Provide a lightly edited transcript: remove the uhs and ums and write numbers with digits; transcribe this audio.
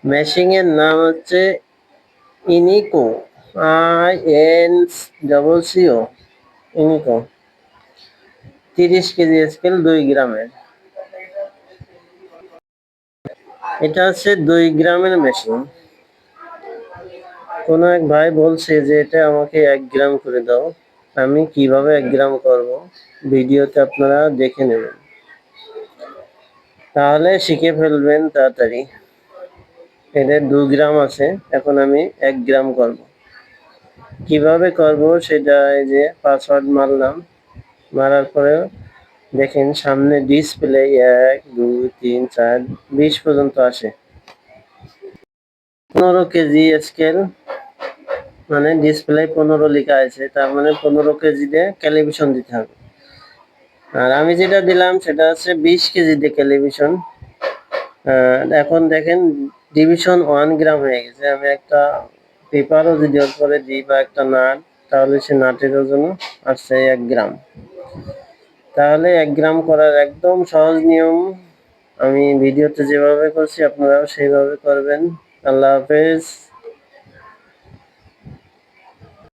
মেশিং এর নাম হচ্ছে ইনিকো, INCCO, ইনিকো। 30 কেজি স্কেল 2 গ্রামের। এটা হচ্ছে 2 গ্রামের মেশিন। কোনো এক ভাই বলছে যে এটা আমাকে 1 গ্রাম করে দাও। আমি কিভাবে 1 গ্রাম করব ভিডিওতে আপনারা দেখে নেবেন, তাহলে শিখে ফেলবেন তাড়াতাড়ি। এটা 2 গ্রাম আছে, এখন আমি 1 গ্রাম করব। কিভাবে করব সেটা এই যে পাসওয়ার্ড মারলাম, মারার পরে দেখেন সামনে ডিসপ্লে 1 2 3 4 20 পর্যন্ত আসে। 15 কেজি স্কেল, মানে ডিসপ্লে 15 লেখা আছে, তার মানে 15 কেজি দিয়ে ক্যালিব্রেশন দিতে হবে। আর আমি যেটা দিলাম সেটা হচ্ছে 20 কেজি দিয়ে ক্যালিব্রেশন। এখন দেখেন ডিভিশন 1 গ্রাম হয়ে গেছে। আমি একটা পেপারও যদি ওর পরে দিই বা একটা নাট, তাহলে সে নাটের ওজনও আসছে 1 গ্রাম। তাহলে 1 গ্রাম করার একদম সহজ নিয়ম আমি ভিডিওতে যেভাবে করছি আপনারাও সেইভাবে করবেন। আল্লাহ হাফেজ।